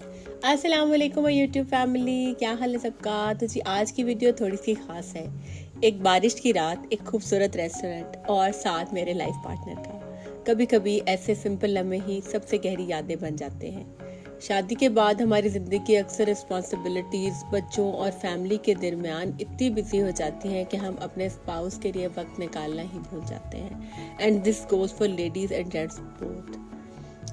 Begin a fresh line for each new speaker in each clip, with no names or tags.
अस्सलाम वालेकुम YouTube family, क्या हाल है सबका। तो जी आज की वीडियो थोड़ी सी ख़ास है। एक बारिश की रात, एक खूबसूरत रेस्टोरेंट और साथ मेरे लाइफ पार्टनर का। कभी कभी ऐसे सिंपल लम्हे ही सबसे गहरी यादें बन जाते हैं। शादी के बाद हमारी ज़िंदगी अक्सर रिस्पॉन्सिबिलिटीज़, बच्चों और फैमिली के दरमियान इतनी बिजी हो जाती हैं कि हम अपने स्पाउस के लिए वक्त निकालना ही भूल जाते हैं। And this goes for ladies and gents both.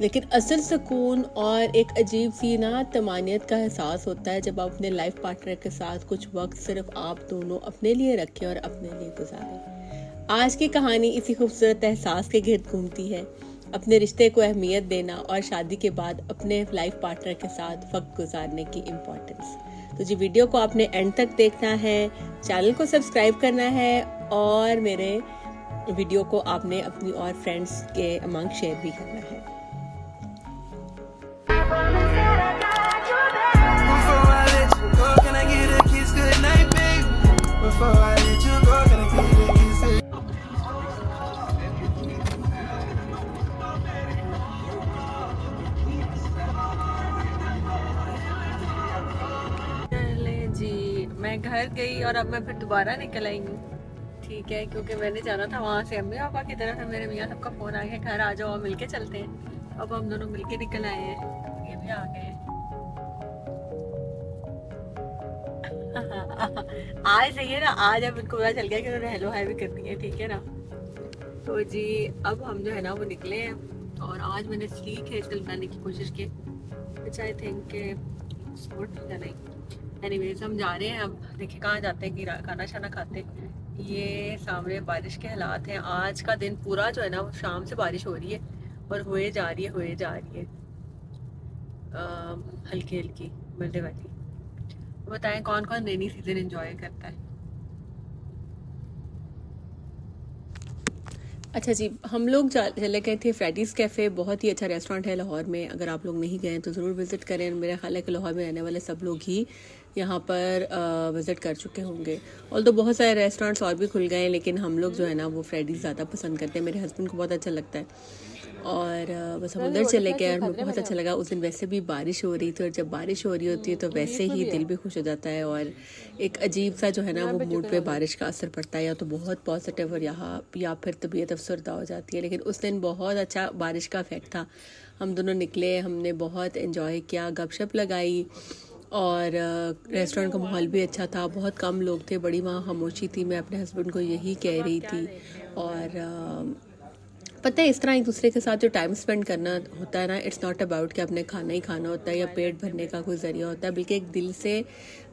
लेकिन असल सुकून और एक अजीब सी ना तमानियत का एहसास होता है जब आप अपने लाइफ पार्टनर के साथ कुछ वक्त सिर्फ आप दोनों अपने लिए रखें और अपने लिए गुजारें। आज की कहानी इसी खूबसूरत एहसास के गिर्द घूमती है, अपने रिश्ते को अहमियत देना और शादी के बाद अपने लाइफ पार्टनर के साथ वक्त गुजारने की इम्पोर्टेंस। तो जी वीडियो को आपने एंड तक देखना है, चैनल को सब्सक्राइब करना है और मेरे वीडियो को आपने अपनी और फ्रेंड्स के अमंग शेयर भी करना है। जी मैं घर गई और अब मैं फिर दोबारा निकल आई हूँ, ठीक है, क्योंकि मैंने जाना था वहाँ से अम्मी पापा की तरफ। मेरे मियाँ सबका फ़ोन आ गया, घर आ जाओ मिलके चलते हैं। अब हम दोनों मिलके निकल आए हैं, ये भी आ गए हैं। आज सही है ना, आज अब इनको पता चल गया कि उन्होंने हेलो हाय भी करनी है, ठीक है ना। तो जी अब हम जो है ना वो निकले हैं और आज मैंने स्लीक हेयर स्टाइल बनाने की कोशिश की, विच आई थिंक सूट नहीं। एनीवेज हम जा रहे हैं, अब देखिए कहाँ जाते हैं कि खाना शाना खाते। ये सामने बारिश के हालात हैं। आज का दिन पूरा जो है ना वो शाम से बारिश हो रही है और हुए जा रही है हल्की हल्की मिलने वाली। तो बताएं कौन कौन रेनी सीजन एंजॉय करता है। अच्छा जी, हम लोग चले गए थे फ्रेडीज़ कैफ़े। बहुत ही अच्छा रेस्टोरेंट है लाहौर में, अगर आप लोग नहीं गए तो ज़रूर विज़िट करें। मेरा ख्याल है कि लाहौर में रहने वाले सब लोग ही यहाँ पर विज़िट कर चुके होंगे। और तो बहुत सारे रेस्टोरेंट्स और भी खुल गए हैं, लेकिन हम लोग जो है ना वो फ्रेडीज़ ज़्यादा पसंद करते हैं। मेरे हस्बैंड को बहुत अच्छा लगता है और बस हम उधर चले गए और हमें बहुत अच्छा लगा। उस दिन वैसे भी बारिश हो रही थी और जब बारिश हो रही होती है तो वैसे ही दिल भी खुश हो जाता है और एक अजीब सा जो है ना वो मूड पे बारिश का असर पड़ता है, या तो बहुत पॉजिटिव और या फिर तबीयत अफसरदा हो जाती है। लेकिन उस दिन बहुत अच्छा बारिश का इफेक्ट था। हम दोनों निकले, हमने बहुत इन्जॉय किया, गपशप लगाई और रेस्टोरेंट का माहौल भी अच्छा था। बहुत कम लोग थे, बड़ी वहाँ खामोशी थी। मैं अपने हस्बैंड को यही कह रही थी। और पता है इस तरह एक दूसरे के साथ जो टाइम स्पेंड करना होता है ना, इट्स नॉट अबाउट कि आपने खाना ही खाना होता है या पेट भरने का कोई ज़रिया होता है, बल्कि एक दिल से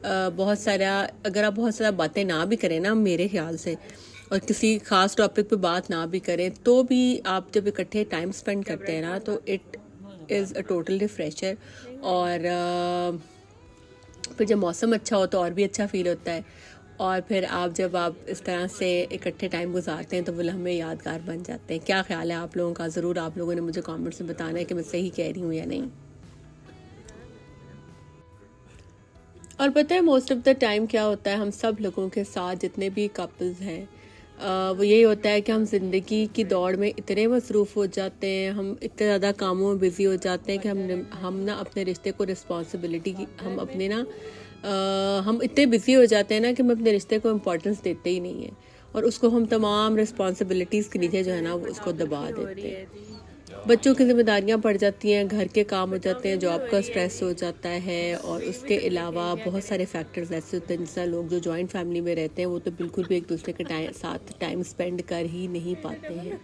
बहुत सारा, अगर आप बहुत सारा बातें ना भी करें ना मेरे ख्याल से, और किसी खास टॉपिक पे बात ना भी करें, तो भी आप जब इकट्ठे टाइम स्पेंड करते हैं ना तो it is a total refresher. और फिर जब मौसम अच्छा हो तो और भी अच्छा फील होता है। और फिर जब आप इस तरह से इकट्ठे टाइम गुजारते हैं तो वो लम्हे यादगार बन जाते हैं। क्या ख्याल है आप लोगों का? ज़रूर आप लोगों ने मुझे कमेंट्स में बताना है कि मैं सही कह रही हूँ या नहीं। और पता है मोस्ट ऑफ द टाइम क्या होता है, हम सब लोगों के साथ जितने भी कपल्स हैं वो यही होता है कि हम ज़िंदगी की दौड़ में इतने मसरूफ़ हो जाते हैं, हम इतने ज़्यादा कामों में बिज़ी हो जाते हैं कि हम ना अपने रिश्ते को रिस्पॉन्सिबिलिटी की हम अपने ना हम इतने बिज़ी हो जाते हैं ना कि हम अपने रिश्ते को इम्पोर्टेंस देते ही नहीं है और उसको हम तमाम रिस्पॉन्सिबिलिटीज़ के नीचे जो है ना वो उसको दबा देते हैं। बच्चों की जिम्मेदारियां बढ़ जाती हैं, घर के काम हो जाते हैं, जॉब का स्ट्रेस हो जाता है और उसके अलावा बहुत सारे फैक्टर्स ऐसे होते हैं जिससे लोग जो जॉइंट फैमिली में रहते हैं वो तो बिल्कुल भी एक दूसरे के साथ टाइम स्पेंड कर ही नहीं पाते हैं।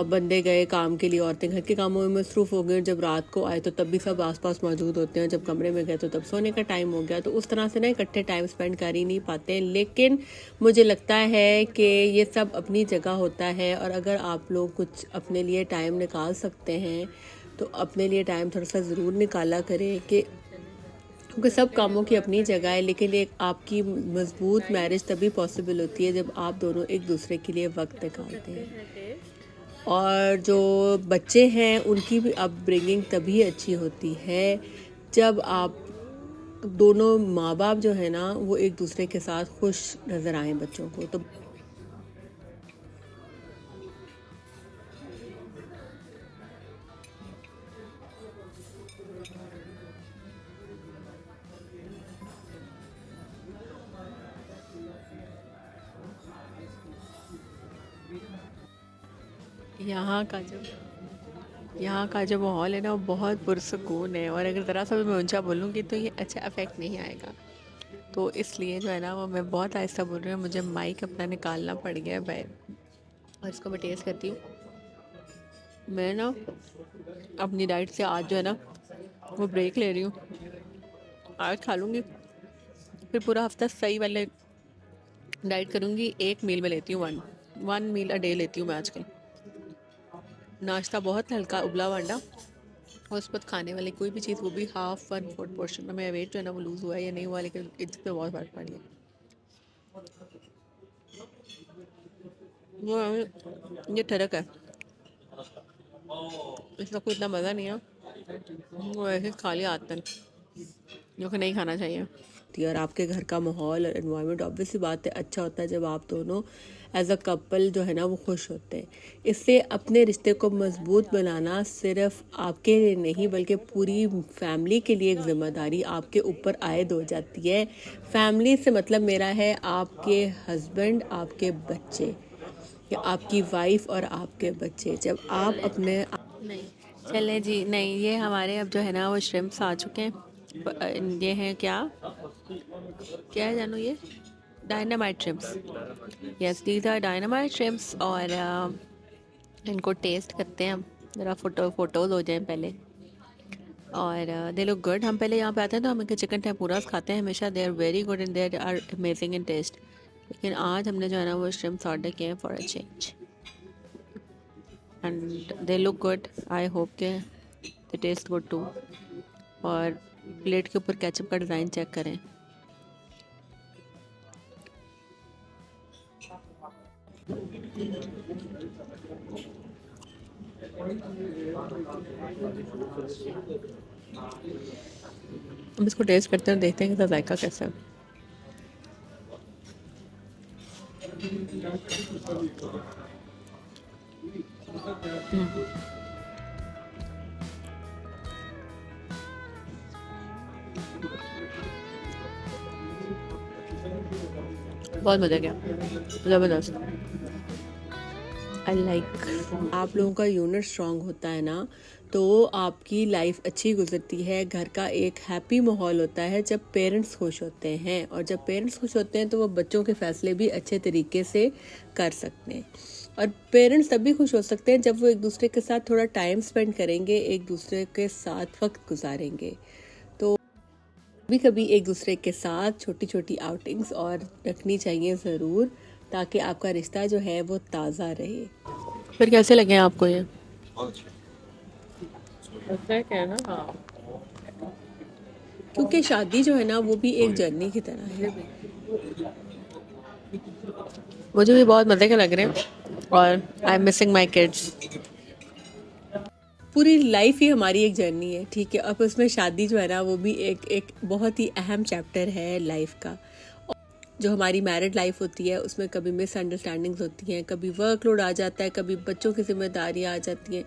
बंदे गए काम के लिए, औरतें घर के कामों में मसरूफ़ हो गई। जब रात को आए तो तब भी सब आसपास मौजूद होते हैं, जब कमरे में गए तो तब सोने का टाइम हो गया। तो उस तरह से ना इकट्ठे टाइम स्पेंड कर ही नहीं पाते हैं। लेकिन मुझे लगता है कि ये सब अपनी जगह होता है और अगर आप लोग कुछ अपने लिए टाइम निकाल सकते हैं तो अपने लिए टाइम थोड़ा सा ज़रूर निकाला करें, कि क्योंकि सब कामों की अपनी जगह है। लेकिन एक आपकी मजबूत मैरिज तभी पॉसिबल होती है जब आप दोनों एक दूसरे के लिए वक्त निकालते हैं। और जो बच्चे हैं उनकी भी अपब्रिंगिंग तभी अच्छी होती है जब आप दोनों माँ बाप जो है ना वो एक दूसरे के साथ खुश नज़र आए बच्चों को। तो यहाँ का जो यहाँ का जो माहौल है ना वो बहुत पुरसकून है, और अगर ज़रा सा भी मैं ऊंचा बोलूँगी तो ये अच्छा इफेक्ट नहीं आएगा। तो इसलिए जो है ना वो मैं बहुत आहिस्ता बोल रही हूँ, मुझे माइक अपना निकालना पड़ गया है बाहर। और इसको मैं टेस्ट करती हूँ। मैं ना अपनी डाइट से आज जो है ना वो ब्रेक ले रही हूँ। आज खा लूँगी, फिर पूरा हफ्ता सही वाले डाइट करूँगी। एक मील में लेती हूँ, वन मील अ डे लेती हूँ मैं आजकल। नाश्ता बहुत हल्का उबला हुआ अंडा, और उस पर खाने वाली कोई भी चीज़, वो भी हाफ 1/4 पोर्शन में। मेरा वेट जो है ना वो लूज़ हुआ है या नहीं हुआ, लेकिन इस पे बहुत फर्क पड़ गया। ये ठरक है, इसका कोई इतना मज़ा नहीं है, वो ऐसे खा लिया आदतन, जो कि नहीं खाना चाहिए। और आपके घर का माहौल और एनवायरनमेंट ऑब्वियसली बात है अच्छा होता है जब आप दोनों एज अ कपल जो है ना वो खुश होते हैं। इससे अपने रिश्ते को मजबूत बनाना सिर्फ आपके लिए नहीं बल्कि पूरी फैमिली के लिए एक जिम्मेदारी आपके ऊपर आयद हो जाती है। फैमिली से मतलब मेरा है आपके हस्बैंड, आपके बच्चे, या आपकी वाइफ और आपके बच्चे। जब आप अपने नहीं चले जी, नहीं, ये हमारे अब जो है ना वो श्रिम्प्स आ चुके हैं। ये हैं क्या क्या है जानू, ये dynamite shrimps. Yes, these are dynamite shrimps. और इनको टेस्ट करते हैं हम, ज़रा फोटोज़ हो जाएं पहले। और दे लुक गुड। हम पहले यहाँ पे आते हैं तो हम इनके चिकन टेम्पुरास खाते हैं हमेशा। They are very good and they are amazing in taste. लेकिन आज हमने जो है ना वो श्रिम्प्स ऑर्डर किए हैं for a change, and they look good. I hope के दे टेस्ट गुड टू। और प्लेट के ऊपर केचप का डिज़ाइन चेक करें। हम इसको टेस्ट करते हैं, देखते हैं कि जायका कैसा है। बहुत मज़ा गया, ज़बरदस्त। आई लाइक आप लोगों का यूनिट स्ट्रांग होता है ना तो आपकी लाइफ अच्छी गुजरती है। घर का एक हैप्पी माहौल होता है जब पेरेंट्स खुश होते हैं, और जब पेरेंट्स खुश होते हैं तो वो बच्चों के फैसले भी अच्छे तरीके से कर सकते हैं। और पेरेंट्स तभी खुश हो सकते हैं जब वो एक दूसरे के साथ थोड़ा टाइम स्पेंड करेंगे, एक दूसरे के साथ वक्त गुजारेंगे। तो कभी कभी एक दूसरे के साथ छोटी छोटी आउटिंग्स और रखनी चाहिए ज़रूर, ताकि आपका रिश्ता जो है वो ताज़ा रहे। फिर कैसे लगे आपको ये? क्या है ना, हाँ, क्योंकि शादी जो है ना वो भी एक जर्नी की तरह है। मुझे भी बहुत मज़े के लग रहे हैं, और I am missing my kids. पूरी लाइफ ही हमारी एक जर्नी है, ठीक है। अब उसमें शादी जो है ना वो भी एक बहुत ही अहम चैप्टर है लाइफ का। जो हमारी मैरिड लाइफ होती है उसमें कभी मिसअंडरस्टैंडिंग्स होती हैं, कभी वर्कलोड आ जाता है, कभी बच्चों की जिम्मेदारियां आ जाती हैं।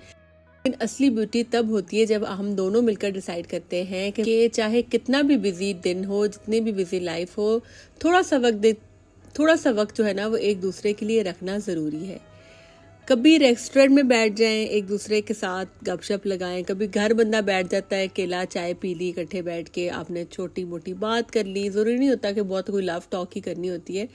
लेकिन असली ब्यूटी तब होती है जब हम दोनों मिलकर डिसाइड करते हैं कि चाहे कितना भी बिजी दिन हो, जितनी भी बिजी लाइफ हो, थोड़ा सा वक्त जो है ना वो एक दूसरे के लिए रखना ज़रूरी है। कभी रेस्टोरेंट में बैठ जाएं, एक दूसरे के साथ गपशप लगाएं। कभी घर बंदा बैठ जाता है, अकेला चाय पी ली, इकट्ठे बैठ के आपने छोटी मोटी बात कर ली। ज़रूरी नहीं होता कि बहुत कोई लव टॉक ही करनी होती है।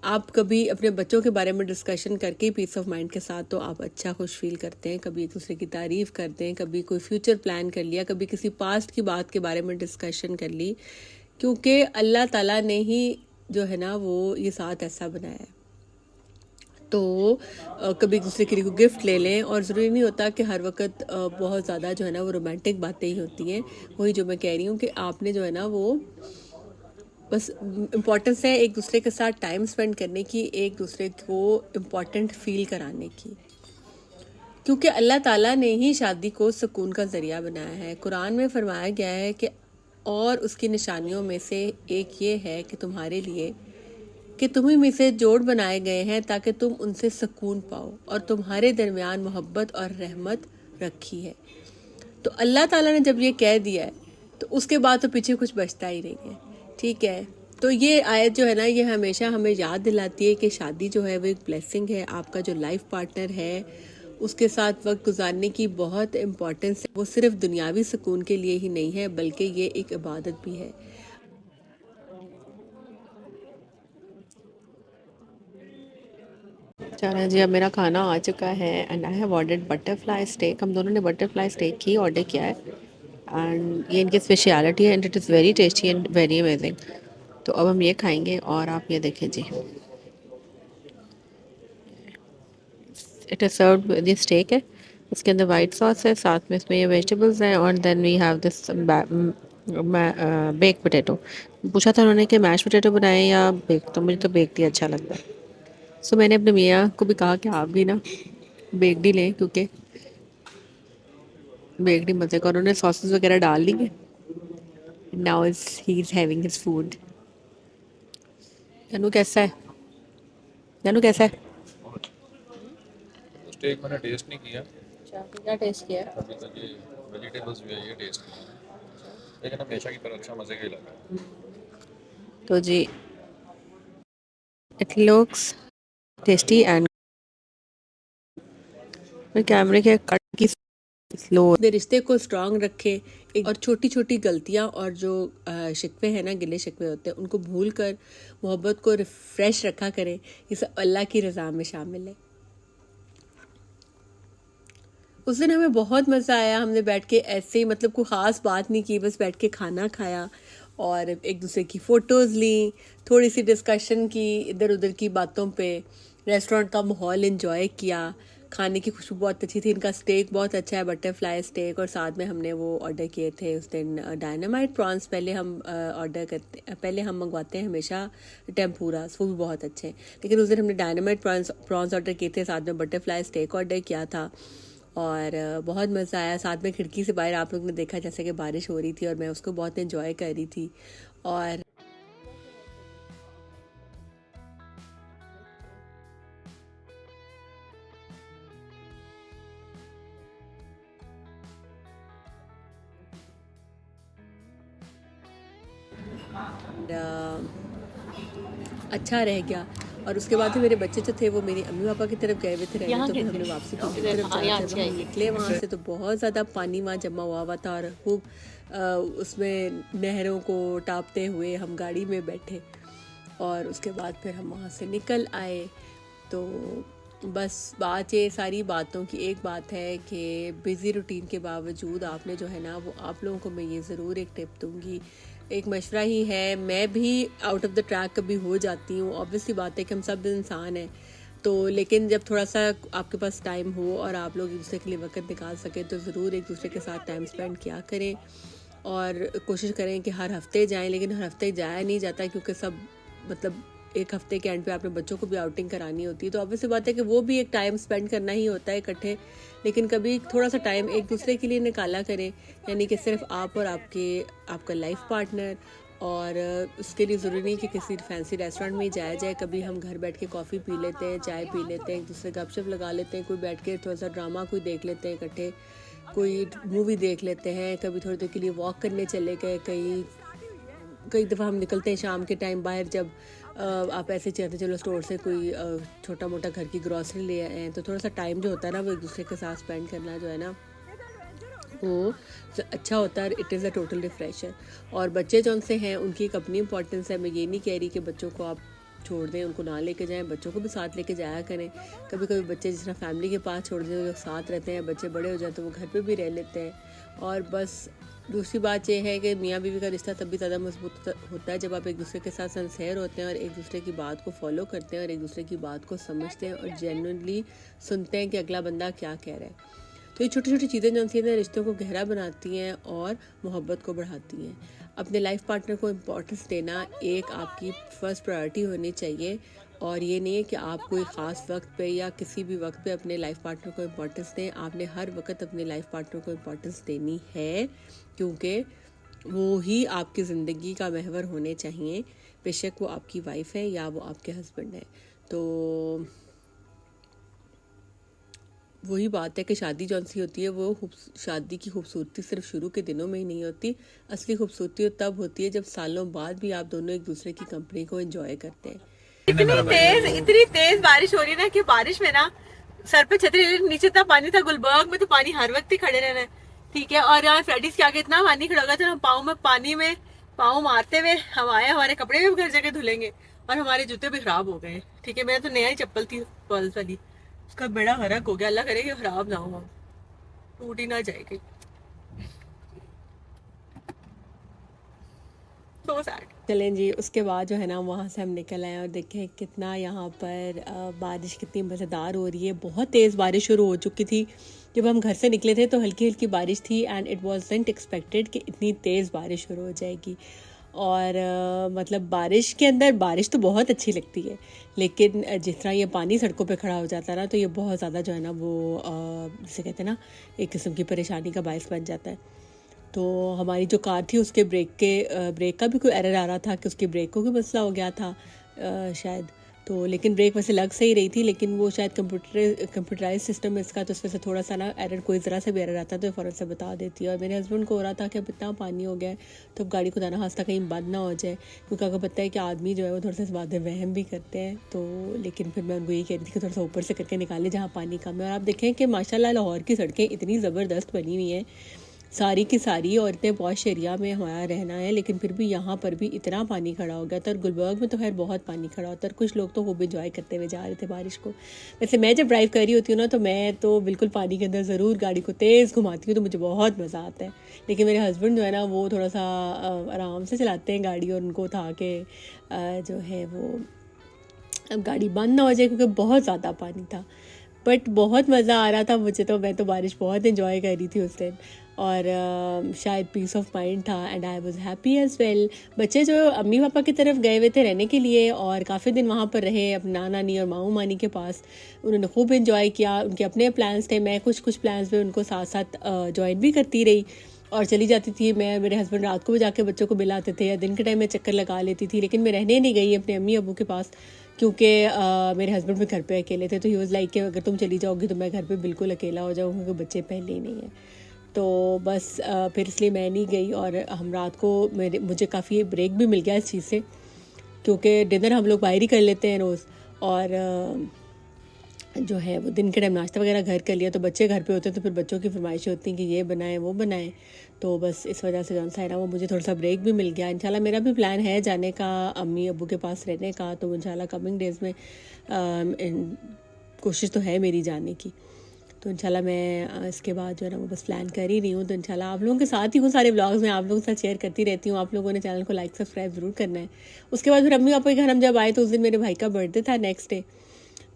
आप कभी अपने बच्चों के बारे में डिस्कशन करके पीस ऑफ माइंड के साथ तो आप अच्छा खुश फील करते हैं। कभी एक दूसरे की तारीफ़ करते हैं, कभी कोई फ्यूचर प्लान कर लिया, कभी किसी पास्ट की बात के बारे में डिस्कशन कर ली, क्योंकि अल्लाह ताला ने ही जो है ना वो ये साथ ऐसा बनाया है। तो कभी एक दूसरे के लिए गिफ्ट ले लें, और ज़रूरी नहीं होता कि हर वक्त बहुत ज़्यादा जो है ना वो रोमांटिक बातें ही होती हैं। वही जो मैं कह रही हूँ कि आपने जो है ना वो बस इम्पोर्टेंस है एक दूसरे के साथ टाइम स्पेंड करने की, एक दूसरे को इम्पोर्टेंट फील कराने की, क्योंकि अल्लाह ताला ने ही शादी को सुकून का ज़रिया बनाया है। कुरान में फरमाया गया है कि और उसकी निशानियों में से एक ये है कि तुम्हारे लिए कि तुम्हीं में से जोड़ बनाए गए हैं ताकि तुम उनसे सुकून पाओ, और तुम्हारे दरमियान मोहब्बत और रहमत रखी है। तो अल्लाह ताला ने जब ये कह दिया है तो उसके बाद तो पीछे कुछ बचता ही नहीं है, ठीक है। तो ये आयत जो है ना ये हमेशा हमें याद दिलाती है कि शादी जो है वो एक ब्लेसिंग है। आपका जो लाइफ पार्टनर है उसके साथ वक्त गुजारने की बहुत इम्पोर्टेंस है। वो सिर्फ दुनियावी सुकून के लिए ही नहीं है बल्कि ये एक इबादत भी है। चलो जी, अब मेरा खाना आ चुका है and I have ordered butterfly steak. हम दोनों ने बटरफ्लाई स्टेक ही ऑर्डर किया है एंड ये इनकी स्पेशलिटी है and it is very tasty and very amazing. तो अब हम ये खाएंगे और आप ये देखें जी, इट इज़ सर्व्ड विद ये स्टेक है, इसके अंदर वाइट सॉस है, साथ में इसमें ये वेजिटेबल्स हैं और then we have this bake potato. पूछा था उन्होंने कि मैश पोटैटो बनाए या बेक, तो मुझे तो बेक ही अच्छा लगता है। सो मैंने अपने मियाँ को भी कहा कि आप भी ना बेकडी लें क्योंकि बेकडी मज़े का, उन्होंने सॉसेस वगैरह डाल ली है। Now is he is having his food. जानू कैसा है? जानू कैसा है?
स्टेक मैंने टेस्ट नहीं किया
अच्छा, क्या टेस्ट किया है?
अभी तक। ये वेजिटेबल्स भी है, ये टेस्ट किया है, लेकिन हमेशा की तरह अच्छा मज़े का ही लगा है।
तो जी, इट लुक्स टेस्टी एंड कैमरे के कट की स्लो अपने रिश्ते को स्ट्रांग रखे एक, और छोटी छोटी गलतियां और जो शिकवे हैं ना, गिले शिकवे होते हैं, उनको भूल कर मोहब्बत को रिफ्रेश रखा करें। ये सब अल्लाह की रज़ा में शामिल है। उस दिन हमें बहुत मज़ा आया। हमने बैठ के ऐसे ही, मतलब कोई ख़ास बात नहीं की, बस बैठ के खाना खाया और एक दूसरे की फ़ोटोज़ ली, थोड़ी सी डिस्कशन की इधर उधर की बातों पे, रेस्टोरेंट का माहौल इंजॉय किया। खाने की खुशबू बहुत अच्छी थी, इनका स्टेक बहुत अच्छा है, बटरफ्लाई स्टेक, और साथ में हमने वो ऑर्डर किए थे उस दिन डायनामाइट प्रॉन्स। पहले हम पहले हम मंगवाते हैं हमेशा टेम्पूरास, वो भी बहुत अच्छे हैं, लेकिन उस दिन हमने डायनामाइट प्रॉन्स ऑर्डर किए थे, साथ में बटरफ्लाई स्टेक ऑर्डर किया था और बहुत मज़ा आया। साथ में खिड़की से बाहर आप लोग ने देखा जैसे कि बारिश हो रही थी और मैं उसको बहुत एंजॉय कर रही थी। और अच्छा रह गया। और उसके बाद मेरे बच्चे जो थे वो मेरी अम्मी पापा की तरफ गए हुए थे रहने, तो फिर हमने वापसी की तरफ जब हम निकले वहाँ से तो बहुत ज़्यादा पानी वहाँ जमा हुआ था और खूब उसमें नहरों को टापते हुए हम गाड़ी में बैठे और उसके बाद फिर हम वहाँ से निकल आए। तो बस बात, ये सारी बातों की एक बात है कि बिज़ी रूटीन के बावजूद आपने जो है ना, वो आप लोगों को मैं ये ज़रूर एक टिप दूँगी, एक मशवरा ही है। मैं भी आउट ऑफ द ट्रैक कभी हो जाती हूँ, ऑब्वियसली बात है कि हम सब इंसान हैं, तो लेकिन जब थोड़ा सा आपके पास टाइम हो और आप लोग एक दूसरे के लिए वक्त निकाल सकें तो ज़रूर एक दूसरे के साथ टाइम स्पेंड किया करें और कोशिश करें कि हर हफ्ते जाएं। लेकिन हर हफ्ते जाया नहीं जाता क्योंकि सब, मतलब एक हफ्ते के एंड पे आपने बच्चों को भी आउटिंग करानी होती है, तो ऑब्वियसली बात है कि वो भी एक टाइम स्पेंड करना ही होता है इकट्ठे, लेकिन कभी थोड़ा सा टाइम एक दूसरे के लिए निकाला करें, यानी कि सिर्फ आप और आपका लाइफ पार्टनर। और उसके लिए ज़रूरी नहीं कि किसी फैंसी रेस्टोरेंट में ही जाया जाए, कभी हम घर बैठ के कॉफ़ी पी लेते हैं, चाय पी लेते हैं, एक दूसरे गपशप लगा लेते हैं, कोई बैठ के थोड़ा सा ड्रामा कोई देख लेते हैं इकट्ठे, कोई मूवी देख लेते हैं, कभी थोड़ी देर के लिए वॉक करने चले गए। कई दफ़ा हम निकलते हैं शाम के टाइम बाहर, जब आप ऐसे चाहते चलो स्टोर से कोई छोटा मोटा घर की ग्रॉसरी ले आए हैं, तो थोड़ा सा टाइम जो होता है ना वो एक दूसरे के साथ स्पेंड करना जो है ना वो अच्छा होता है। It is a total refresher. और बच्चे जो उनसे हैं उनकी एक अपनी इंपॉर्टेंस है। मैं ये नहीं कह रही कि बच्चों को आप छोड़ दें, उनको ना लेके जाएं, बच्चों को भी साथ लेके जाया करें। कभी कभी बच्चे जिस तरह फैमिली के पास छोड़ दें, लोग साथ रहते हैं, बच्चे बड़े हो जाते तो वो घर पे भी रह लेते हैं। और बस दूसरी बात यह है कि मियाँ बीवी का रिश्ता तब भी ज़्यादा मजबूत होता है जब आप एक दूसरे के साथ सिंसेयर होते हैं और एक दूसरे की बात को फॉलो करते हैं और एक दूसरे की बात को समझते हैं और जेन्युइनली सुनते हैं कि अगला बंदा क्या कह रहा है। तो ये छोटी छोटी चीज़ें जो होती हैं रिश्तों को गहरा बनाती हैं और मोहब्बत को बढ़ाती हैं। अपने लाइफ पार्टनर को इम्पोर्टेंस देना एक आपकी फ़र्स्ट प्रायोरिटी होनी चाहिए, और ये नहीं है कि आप कोई ख़ास वक्त पे या किसी भी वक्त पे अपने लाइफ पार्टनर को इम्पोर्टेंस दें। आपने हर वक्त अपने लाइफ पार्टनर को इम्पोर्टेंस देनी है क्योंकि वो ही आपकी ज़िंदगी का महवर होने चाहिए, बेशक वो आपकी वाइफ है या वो आपके हस्बैंड है। तो वही बात है कि शादी जौन सी होती है वो शादी की खूबसूरती सिर्फ शुरू के दिनों में ही नहीं होती, असली खूबसूरती तब होती है जब सालों बाद भी आप दोनों एक दूसरे की कंपनी को एंजॉय करते हैं। इतनी तेज बारिश हो रही है ना कि बारिश में ना सर पे छतरी, नीचे इतना पानी था, गुलबर्ग में तो पानी हर वक्त ही खड़े रहना है, ठीक है। और यहाँ फ्रेडिस के आगे इतना पानी खड़ा होगा, तो हम पाँव में पानी में पाँव मारते हुए हम आए, हमारे कपड़े भी घर जगह धुलेंगे और हमारे जूते भी खराब हो गए, ठीक है। मेरा तो नया ही चप्पल थी पर्ल्स वाली, उसका बड़ा गरक हो गया, अल्लाह करे कि खराब ना हो, टूट ही ना जाएगी। So sad. चलें जी, उसके बाद जो है ना वहाँ से हम निकल आए और देखें कितना यहाँ पर बारिश कितनी मज़ेदार हो रही है। बहुत तेज़ बारिश शुरू हो चुकी थी जब हम घर से निकले थे, तो हल्की हल्की बारिश थी एंड इट वाज़न्ट एक्सपेक्टेड कि इतनी तेज़ बारिश शुरू हो जाएगी। और मतलब बारिश के अंदर बारिश तो बहुत अच्छी लगती है, लेकिन जिस तरह ये पानी सड़कों पे खड़ा हो जाता है ना, तो ये बहुत ज़्यादा जो है ना वो जिसे कहते हैं ना एक किस्म की परेशानी का बायस बन जाता है। तो हमारी जो कार थी उसके ब्रेक का भी कोई एरर आ रहा था कि उसकी ब्रेक को भी मसला हो गया था शायद। तो लेकिन ब्रेक वैसे लग सही रही थी, लेकिन वो शायद कंप्यूटराइज सिस्टम है इसका, तो उस वजह से थोड़ा सा ना एरर, कोई ज़रा से भी एरर आता तो फ़ौरन से बता देती है। और मेरे हस्बैंड को हो रहा था कि अब इतना पानी हो गया है तो अब गाड़ी को दाना हास्ता कहीं बंद ना हो जाए, क्योंकि आपको पता है कि आदमी जो है वो थोड़ा सा इस बात में वहम भी करते हैं। तो लेकिन फिर मैं उनको यही कह रही थी कि थोड़ा सा ऊपर से करके निकालें जहाँ पानी कम है। और आप देखें कि माशाल्लाह लाहौर की सड़कें इतनी ज़बरदस्त बनी हुई हैं सारी की सारी, और इतने पॉश एरिया में हमारा रहना है, लेकिन फिर भी यहाँ पर भी इतना पानी खड़ा हो गया था। और गुलबर्ग में तो खैर बहुत पानी खड़ा होता है, कुछ लोग तो खूब इंजॉय करते हुए जा रहे थे बारिश को। वैसे मैं जब ड्राइव कर रही होती हूँ ना, तो मैं तो बिल्कुल पानी के अंदर ज़रूर गाड़ी को तेज़ घुमाती हूँ, तो मुझे बहुत मज़ा आता है। लेकिन मेरे हस्बैंड जो है ना वो थोड़ा सा आराम से चलाते हैं गाड़ी, और उनको उठा के जो है वो अब गाड़ी बंद ना हो जाए, क्योंकि बहुत ज़्यादा पानी था। बट बहुत मज़ा आ रहा था मुझे, तो मैं तो बारिश बहुत इन्जॉय कर रही थी उस दिन, और शायद पीस ऑफ माइंड था and I was happy as well. बच्चे जो अम्मी पापा की तरफ गए हुए थे रहने के लिए, और काफ़ी दिन वहाँ पर रहे अपने नाना नानी और मामू मानी के पास, उन्होंने खूब इन्जॉय किया। उनके अपने प्लान्स थे, मैं कुछ प्लान्स में उनको साथ साथ ज्वाइन भी करती रही और चली जाती थी। मैं मेरे हस्बैंड रात को भी जाके बच्चों को मिलाते थे, या दिन के टाइम में चक्कर लगा लेती थी। लेकिन मैं रहने नहीं गई अपने अम्मी अबू के पास, क्योंकि मेरे हस्बैंड भी घर पे अकेले थे, तो ही वाज लाइक कि अगर तुम चली जाओगी तो मैं घर पे बिल्कुल अकेला हो जाऊँगी, क्योंकि बच्चे पहले ही नहीं है। तो बस फिर इसलिए मैं नहीं गई, और हम रात को मुझे काफ़ी ब्रेक भी मिल गया इस चीज़ से, क्योंकि डिनर हम लोग बाहर ही कर लेते हैं रोज़, और जो है वो दिन के टाइम नाश्ता वगैरह घर कर लिया। तो बच्चे घर पे होते हैं, तो फिर बच्चों की फरमाइशें होती हैं कि ये बनाएं वो बनाएं, तो बस इस वजह से जौन सा है ना वो मुझे थोड़ा सा ब्रेक भी मिल गया। इंशाल्लाह मेरा भी प्लान है जाने का अम्मी अब्बू के पास रहने का, तो इंशाल्लाह कमिंग डेज़ में कोशिश तो है मेरी जाने की। तो इंशाल्लाह मैं इसके बाद जो है ना वो बस प्लान कर ही रही हूँ। तो इंशाल्लाह आप लोगों के साथ ही वो सारे व्लॉग्स मैं आप लोगों के साथ शेयर करती रहती हूँ। आप लोगों ने चैनल को लाइक सब्सक्राइब ज़रूर करना है। उसके बाद फिर अम्मी पापा के घर हम जब आए, तो उस दिन मेरे भाई का बर्थडे था नेक्स्ट डे,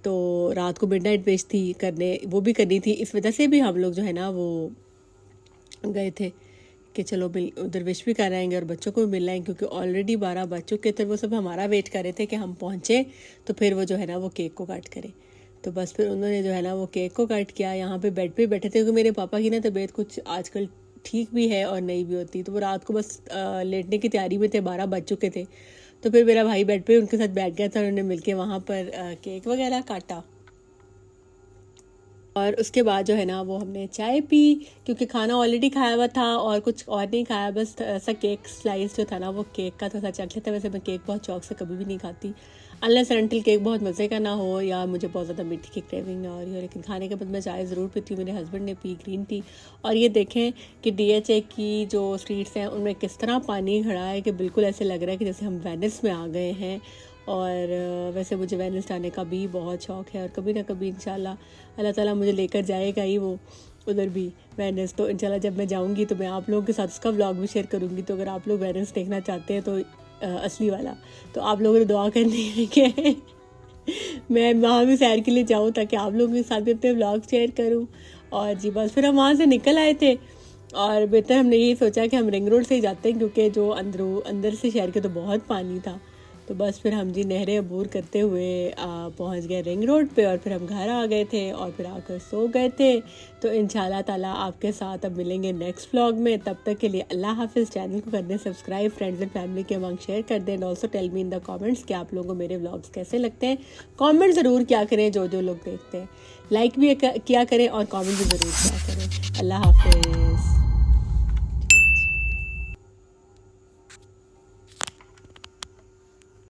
तो रात को मिडनाइट पेश थी करने, वो भी करनी थी। इस वजह से भी हम लोग जो है ना वो गए थे कि चलो उधर विश भी कर आएंगे और बच्चों को भी मिल आएंगे, क्योंकि ऑलरेडी 12 बज चुके थे। वो सब हमारा वेट कर रहे थे कि हम पहुँचे तो फिर वो जो है ना वो केक को कट करें। तो बस फिर उन्होंने जो है ना वो केक को कट किया। यहाँ पे बेड पे बैठे थे, क्योंकि मेरे पापा की ना तबीयत कुछ आजकल ठीक भी है और नहीं भी होती, तो वो रात को बस लेटने की तैयारी में थे, 12 बज चुके थे। तो फिर मेरा भाई बेड पे उनके साथ बैठ गया था, उन्होंने मिलके वहाँ पर केक वगैरह काटा, और उसके बाद जो है ना वो हमने चाय पी, क्योंकि खाना ऑलरेडी खाया हुआ था और कुछ और नहीं खाया, बस ऐसा केक स्लाइस जो था ना वो केक का थोड़ा सा चख लेता। वैसे मैं केक बहुत शौक से कभी भी नहीं खाती, अनलेस एंड अनटिल केक बहुत मज़े का ना हो या मुझे बहुत ज़्यादा मीठी की क्रेविंग ना हो रही हो। लेकिन खाने के बाद मैं चाय ज़रूर पीती हूँ। मेरे हस्बैंड ने पी ग्रीन टी। और ये देखें कि DHA की जो स्ट्रीट्स हैं उनमें किस तरह पानी खड़ा है, कि बिल्कुल ऐसे लग रहा है कि जैसे हम वेनिस में आ गए हैं। और वैसे मुझे वेनिस जाने का भी बहुत शौक़ है, और कभी ना कभी इंशाल्लाह अल्लाह ताला मुझे लेकर जाएगा ही वो उधर भी वेनिस। तो इंशाल्लाह जब मैं जाऊंगी तो मैं आप लोगों के साथ उसका व्लॉग भी शेयर करूंगी। तो अगर आप लोग वेनिस देखना चाहते हैं तो असली वाला, तो आप लोगों ने दुआ करनी है कि मैं वहाँ भी सैर के लिए जाऊँ, ताकि आप लोगों के साथ भी अपने व्लॉग शेयर करूँ। और जी बस फिर हम वहाँ से निकल आए थे, और बेहतर हमने यही सोचा कि हम रिंग रोड से ही जाते हैं, क्योंकि जो अंदर से शहर के तो बहुत पानी था। तो बस फिर हम जी नहरें अबूर करते हुए पहुंच गए रिंग रोड पे, और फिर हम घर आ गए थे और फिर आकर सो गए थे। तो इंशाल्लाह ताला आपके साथ अब मिलेंगे नेक्स्ट व्लॉग में। तब तक के लिए अल्लाह हाफिज़। चैनल को कर दें सब्सक्राइब, फ्रेंड्स एंड फैमिली के अमंग शेयर कर दें, and also tell me in the comments कि आप लोगों को मेरे व्लॉग्स कैसे लगते हैं। कमेंट ज़रूर किया करें जो लोग देखते हैं, लाइक भी किया करें और कमेंट भी ज़रूर किया करें। अल्लाह हाफिज़।